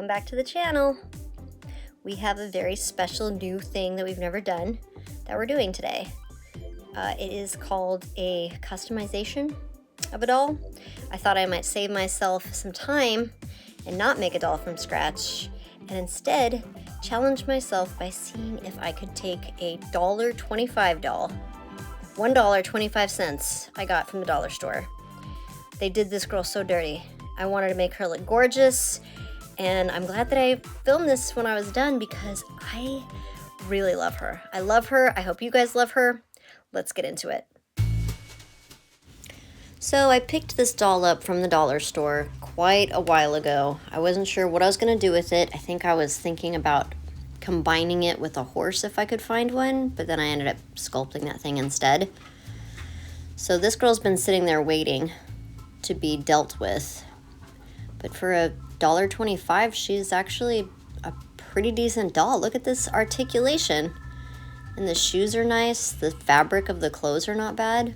welcome back to the channel. We have a very special new thing that we've never done that we're doing today. It is called a customization of a doll. I thought I might save myself some time and not make a doll from scratch, and instead challenge myself by seeing if I could take a $1.25 doll, $1.25 I got from the dollar store. They did this girl so dirty. I wanted to make her look gorgeous, and I'm glad that I filmed this when I was done because I really love her. I love her. I hope you guys love her. Let's get into it. So I picked this doll up from the dollar store quite a while ago. I wasn't sure what I was going to do with it. I think I was thinking about combining it with a horse if I could find one, but then I ended up sculpting that thing instead. So this girl's been sitting there waiting to be dealt with. But for a $1.25, she's actually a pretty decent doll. Look at this articulation. And the shoes are nice. The fabric of the clothes are not bad.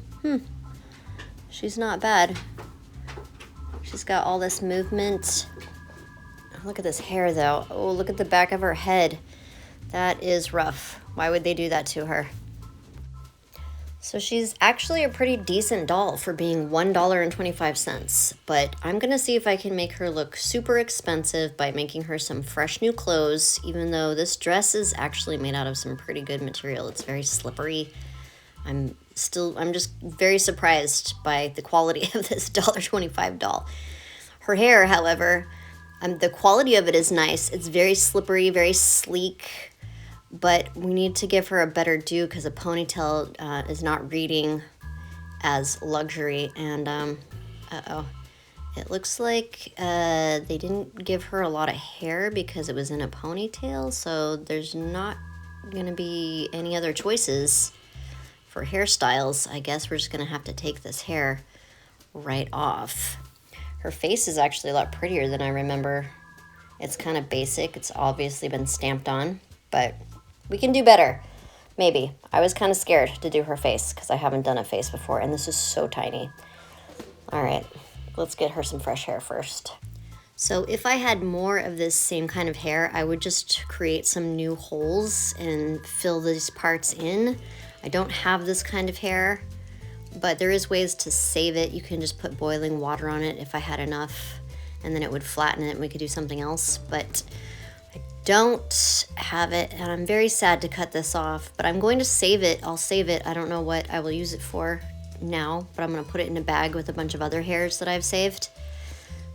She's not bad. She's got all this movement. Look at this hair though. Oh, look at the back of her head. That is rough. Why would they do that to her? So she's actually a pretty decent doll for being $1.25, but I'm gonna see if I can make her look super expensive by making her some fresh new clothes, even though this dress is actually made out of some pretty good material. It's very slippery. I'm just very surprised by the quality of this $1.25 doll. Her hair, however, the quality of it is nice. It's very slippery, very sleek, but we need to give her a better do because a ponytail is not reading as luxury. And it looks like they didn't give her a lot of hair because it was in a ponytail, so there's not gonna be any other choices for hairstyles. I guess we're just gonna have to take this hair right off. Her face is actually a lot prettier than I remember. It's kind of basic. It's obviously been stamped on, but we can do better, maybe. I was kind of scared to do her face because I haven't done a face before, and this is so tiny. All right, let's get her some fresh hair first. So if I had more of this same kind of hair, I would just create some new holes and fill these parts in. I don't have this kind of hair, but there is ways to save it. You can just put boiling water on it if I had enough, and then it would flatten it and we could do something else, but I don't have it, and I'm very sad to cut this off, but I'm going to save it. I'll save it. I don't know what I will use it for now, but I'm gonna put it in a bag with a bunch of other hairs that I've saved.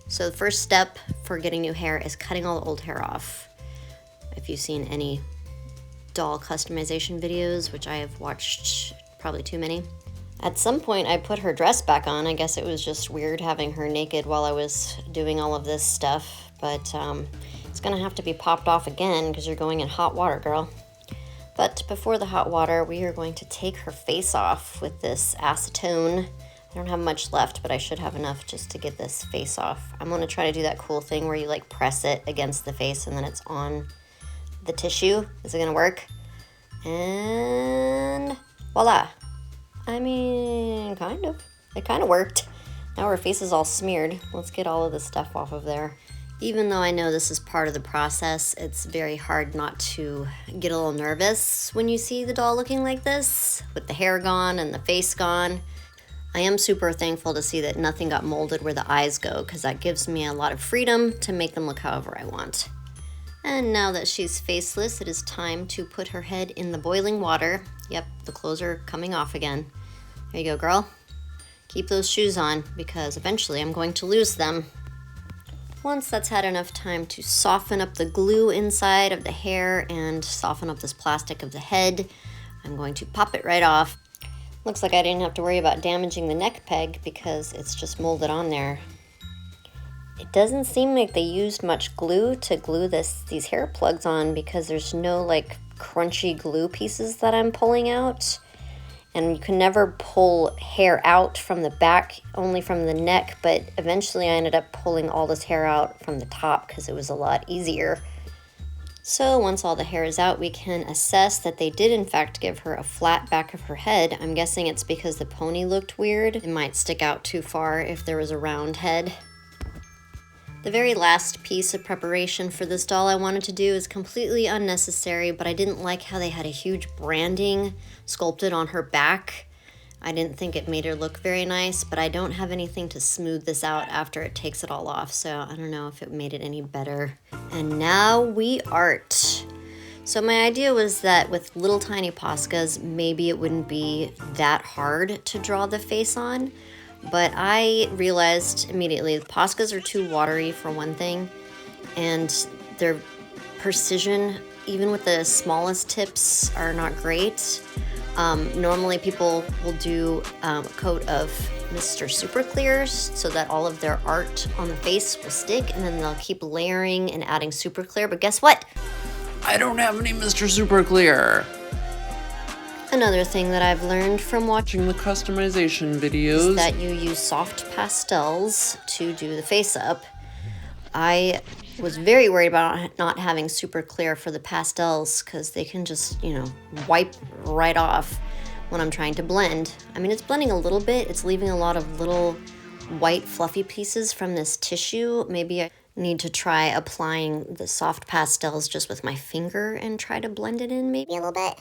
So the first step for getting new hair is cutting all the old hair off. If you've seen any doll customization videos, which I have watched probably too many. At some point I put her dress back on. I guess it was just weird having her naked while I was doing all of this stuff, but it's gonna have to be popped off again because you're going in hot water, girl. But before the hot water, we are going to take her face off with this acetone. I don't have much left, but I should have enough just to get this face off. I'm gonna try to do that cool thing where you like press it against the face and then it's on the tissue. Is it gonna work? And voila. I mean, kind of. It kind of worked. Now her face is all smeared. Let's get all of this stuff off of there. Even though I know this is part of the process, it's very hard not to get a little nervous when you see the doll looking like this, with the hair gone and the face gone. I am super thankful to see that nothing got molded where the eyes go, because that gives me a lot of freedom to make them look however I want. And now that she's faceless, it is time to put her head in the boiling water. Yep, the clothes are coming off again. There you go, girl. Keep those shoes on because eventually I'm going to lose them. Once that's had enough time to soften up the glue inside of the hair and soften up this plastic of the head, I'm going to pop it right off. Looks like I didn't have to worry about damaging the neck peg because it's just molded on there. It doesn't seem like they used much glue to glue these hair plugs on because there's no like crunchy glue pieces that I'm pulling out. And you can never pull hair out from the back, only from the neck, but eventually I ended up pulling all this hair out from the top because it was a lot easier. So once all the hair is out, we can assess that they did in fact give her a flat back of her head. I'm guessing it's because the pony looked weird. It might stick out too far if there was a round head. The very last piece of preparation for this doll I wanted to do is completely unnecessary, but I didn't like how they had a huge branding sculpted on her back. I didn't think it made her look very nice, but I don't have anything to smooth this out after it takes it all off, so I don't know if it made it any better. And now we art. So my idea was that with little tiny Poscas, maybe it wouldn't be that hard to draw the face on. But I realized immediately the Poscas are too watery for one thing, and their precision, even with the smallest tips, are not great. Normally people will do a coat of Mr. Super Clears so that all of their art on the face will stick, and then they'll keep layering and adding Super Clear, but guess what? I don't have any Mr. Super Clear. Another thing that I've learned from watching The customization videos is that you use soft pastels to do the face up. I was very worried about not having Super Clear for the pastels because they can just, wipe right off when I'm trying to blend. I mean, it's blending a little bit. It's leaving a lot of little white fluffy pieces from this tissue. Maybe I need to try applying the soft pastels just with my finger and try to blend it in maybe a little bit.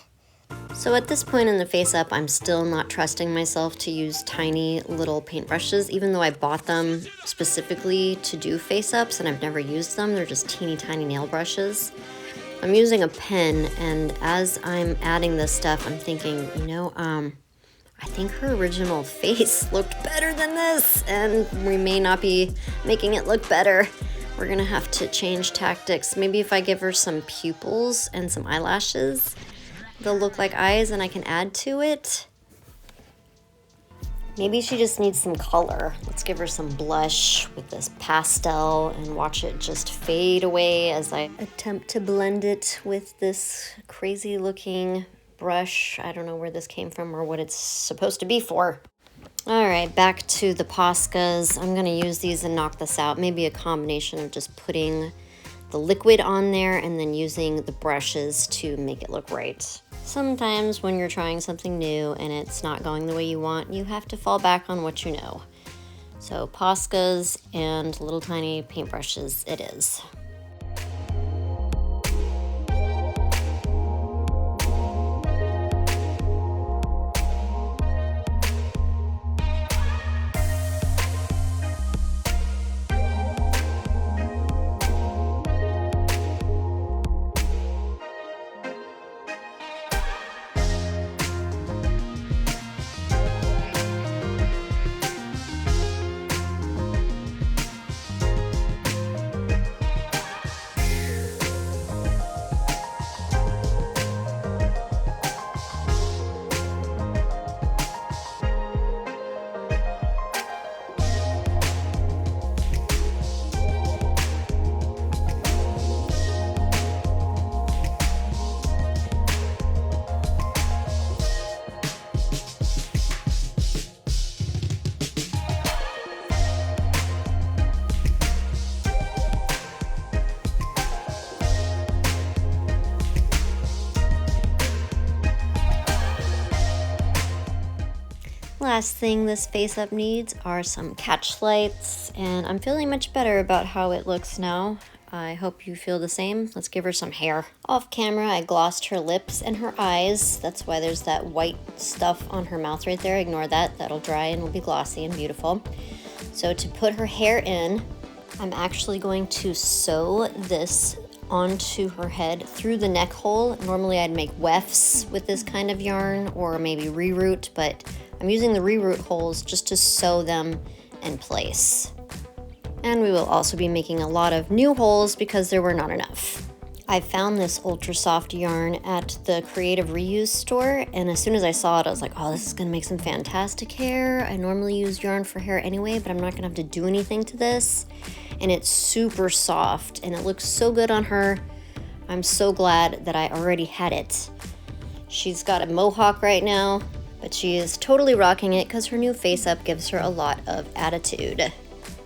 So at this point in the face up, I'm still not trusting myself to use tiny little paintbrushes, even though I bought them specifically to do face ups and I've never used them. They're just teeny tiny nail brushes. I'm using a pen, and as I'm adding this stuff, I'm thinking, I think her original face looked better than this, and we may not be making it look better. We're gonna have to change tactics. Maybe if I give her some pupils and some eyelashes, they'll look like eyes and I can add to it. Maybe she just needs some color. Let's give her some blush with this pastel and watch it just fade away as I attempt to blend it with this crazy looking brush. I don't know where this came from or what it's supposed to be for. All right, back to the Poscas. I'm gonna use these and knock this out. Maybe a combination of just putting the liquid on there and then using the brushes to make it look right. Sometimes when you're trying something new and it's not going the way you want, you have to fall back on what you know. So Poscas and little tiny paintbrushes it is. Last thing this face up needs are some catch lights, and I'm feeling much better about how it looks now. I hope you feel the same. Let's give her some hair. Off camera, I glossed her lips and her eyes. That's why there's that white stuff on her mouth right there. Ignore that. That'll dry and will be glossy and beautiful. So to put her hair in, I'm actually going to sew this onto her head through the neck hole. Normally I'd make wefts with this kind of yarn or maybe reroute, but I'm using the reroute holes just to sew them in place. And we will also be making a lot of new holes because there were not enough. I found this ultra soft yarn at the Creative Reuse store, and as soon as I saw it, I was like, oh, this is gonna make some fantastic hair. I normally use yarn for hair anyway, but I'm not gonna have to do anything to this. And it's super soft, and it looks so good on her. I'm so glad that I already had it. She's got a mohawk right now, but she is totally rocking it because her new face up gives her a lot of attitude.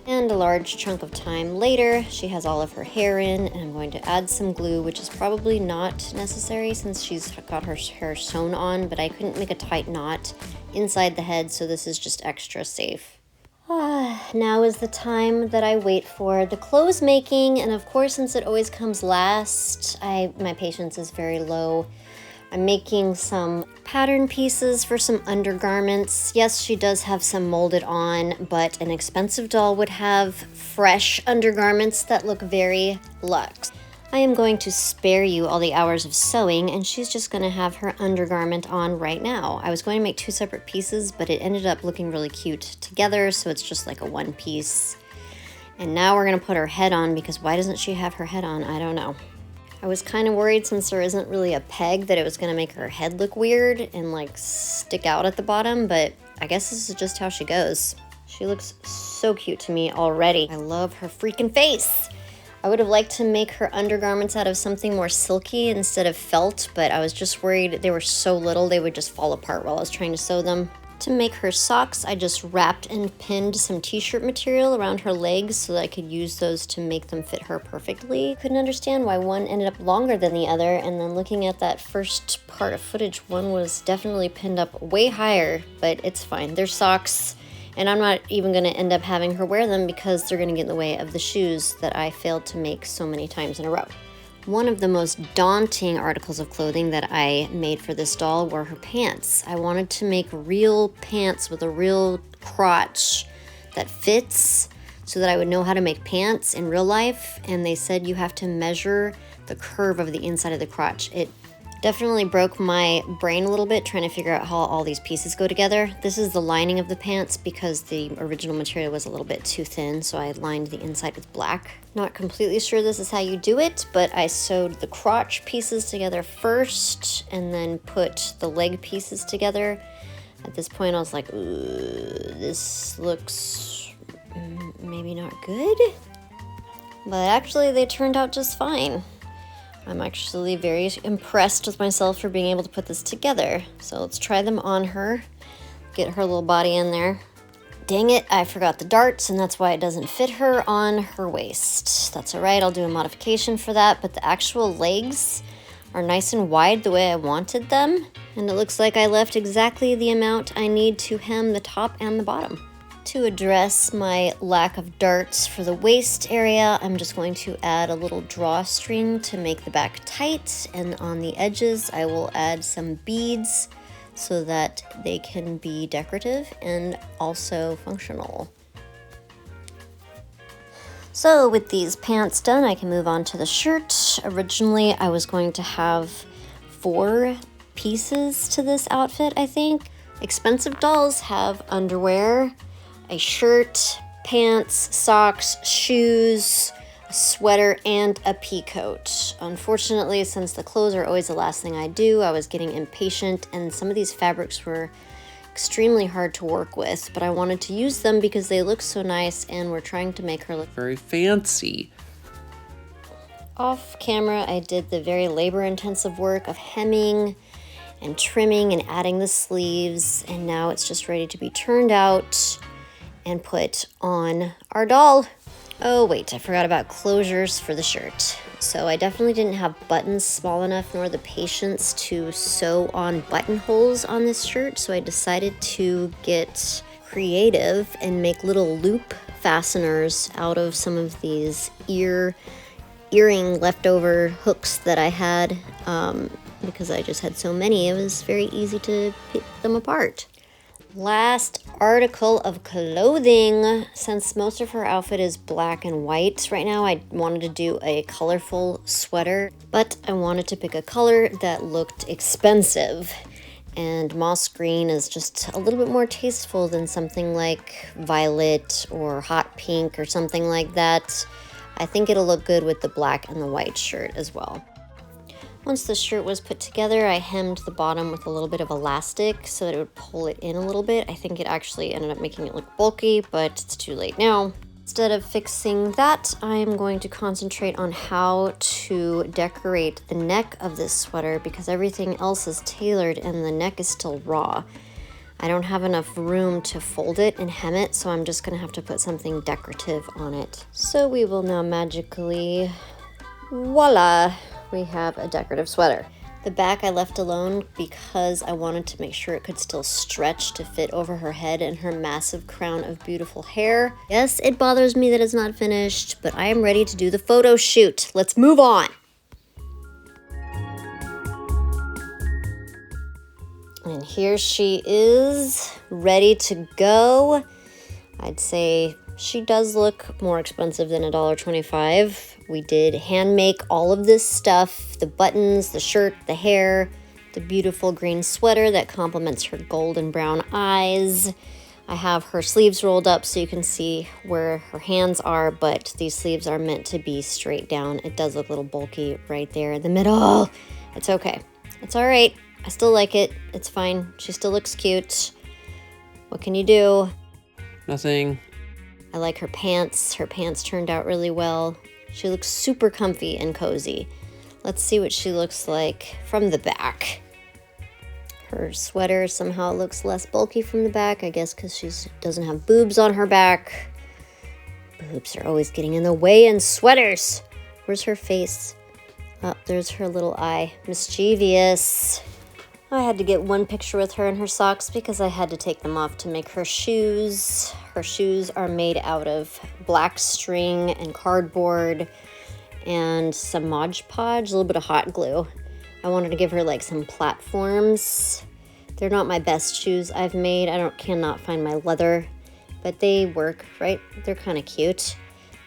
And a large chunk of time later, she has all of her hair in, and I'm going to add some glue, which is probably not necessary since she's got her hair sewn on, but I couldn't make a tight knot inside the head, so this is just extra safe. Now is the time that I wait for the clothes making, and of course, since it always comes last, my patience is very low. I'm making some pattern pieces for some undergarments. Yes, she does have some molded on, but an expensive doll would have fresh undergarments that look very luxe. I am going to spare you all the hours of sewing, and she's just going to have her undergarment on right now. I was going to make two separate pieces, but it ended up looking really cute together, so it's just like a one piece. And now we're going to put her head on, because why doesn't she have her head on? I don't know. I was kind of worried, since there isn't really a peg, that it was going to make her head look weird and like stick out at the bottom, but I guess this is just how she goes. She looks so cute to me already. I love her freaking face. I would have liked to make her undergarments out of something more silky instead of felt, but I was just worried they were so little they would just fall apart while I was trying to sew them. To make her socks, I just wrapped and pinned some t-shirt material around her legs so that I could use those to make them fit her perfectly. Couldn't understand why one ended up longer than the other, and then looking at that first part of footage, one was definitely pinned up way higher, but it's fine. They're socks, and I'm not even going to end up having her wear them because they're going to get in the way of the shoes that I failed to make so many times in a row. One of the most daunting articles of clothing that I made for this doll were her pants. I wanted to make real pants with a real crotch that fits so that I would know how to make pants in real life, and they said you have to measure the curve of the inside of the crotch. It definitely broke my brain a little bit trying to figure out how all these pieces go together. This is the lining of the pants because the original material was a little bit too thin, so I lined the inside with black. Not completely sure this is how you do it, but I sewed the crotch pieces together first and then put the leg pieces together. At this point I was like, ooh, this looks maybe not good, but actually they turned out just fine. I'm actually very impressed with myself for being able to put this together. So let's try them on her, get her little body in there. Dang it, I forgot the darts, and that's why it doesn't fit her on her waist. That's all right, I'll do a modification for that, but the actual legs are nice and wide the way I wanted them, and it looks like I left exactly the amount I need to hem the top and the bottom. To address my lack of darts for the waist area, I'm just going to add a little drawstring to make the back tight, and on the edges I will add some beads so that they can be decorative and also functional. So with these pants done, I can move on to the shirt. Originally I was going to have 4 pieces to this outfit, I think. Expensive dolls have underwear, a shirt, pants, socks, shoes, a sweater, and a pea coat. Unfortunately, since the clothes are always the last thing I do, I was getting impatient, and some of these fabrics were extremely hard to work with, but I wanted to use them because they look so nice and we're trying to make her look Very fancy. off camera. I did the very labor-intensive work of hemming and trimming and adding the sleeves, and now it's just ready to be turned out and put on our doll. Oh wait, I forgot about closures for the shirt. So I definitely didn't have buttons small enough nor the patience to sew on buttonholes on this shirt, so I decided to get creative and make little loop fasteners out of some of these earring leftover hooks that I had, because I just had so many, it was very easy to pick them apart. Last article of clothing. Since most of her outfit is black and white right now, I wanted to do a colorful sweater, but I wanted to pick a color that looked expensive, and moss green is just a little bit more tasteful than something like violet or hot pink or something like that. I think it'll look good with the black and the white shirt as well. Once the shirt was put together, I hemmed the bottom with a little bit of elastic so that it would pull it in a little bit. I think it actually ended up making it look bulky, but it's too late now. Instead of fixing that, I'm going to concentrate on how to decorate the neck of this sweater because everything else is tailored and the neck is still raw. I don't have enough room to fold it and hem it, so I'm just gonna have to put something decorative on it. So we will now magically, voila, we have a decorative sweater. The back I left alone because I wanted to make sure it could still stretch to fit over her head and her massive crown of beautiful hair. Yes, it bothers me that it's not finished, but I am ready to do the photo shoot. Let's move on. And here she is, ready to go. I'd say she does look more expensive than $1.25. We did hand make all of this stuff, the buttons, the shirt, the hair, the beautiful green sweater that complements her golden brown eyes. I have her sleeves rolled up so you can see where her hands are, but these sleeves are meant to be straight down. It does look a little bulky right there in the middle. It's okay. It's all right. I still like it. It's fine. She still looks cute. What can you do? Nothing. I like her pants. Her pants turned out really well. She looks super comfy and cozy. Let's see what she looks like from the back. Her sweater somehow looks less bulky from the back, I guess because she doesn't have boobs on her back. Boobs are always getting in the way in sweaters. Where's her face? Oh, there's her little eye. Mischievous. I had to get one picture with her in her socks because I had to take them off to make her shoes. Her shoes are made out of black string and cardboard and some Mod Podge, a little bit of hot glue. I wanted to give her like some platforms. They're not my best shoes I've made. Cannot find my leather, but they work, right? They're kind of cute.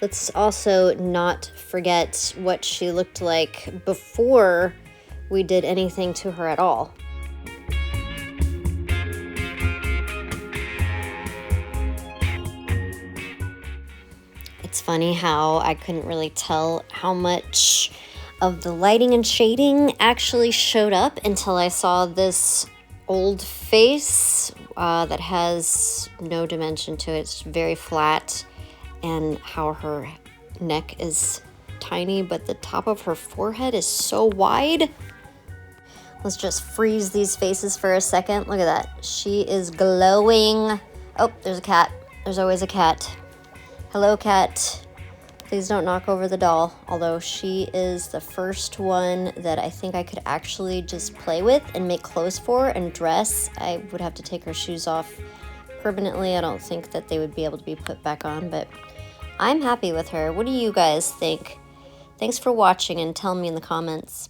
Let's also not forget what she looked like before we did anything to her at all. It's funny how I couldn't really tell how much of the lighting and shading actually showed up until I saw this old face that has no dimension to it. It's very flat, and how her neck is tiny, but the top of her forehead is so wide. Let's just freeze these faces for a second. Look at that. She is glowing. Oh, there's a cat. There's always a cat. Hello, cat. Please don't knock over the doll. Although she is the first one that I think I could actually just play with and make clothes for and dress. I would have to take her shoes off permanently. I don't think that they would be able to be put back on, but I'm happy with her. What do you guys think? Thanks for watching and tell me in the comments.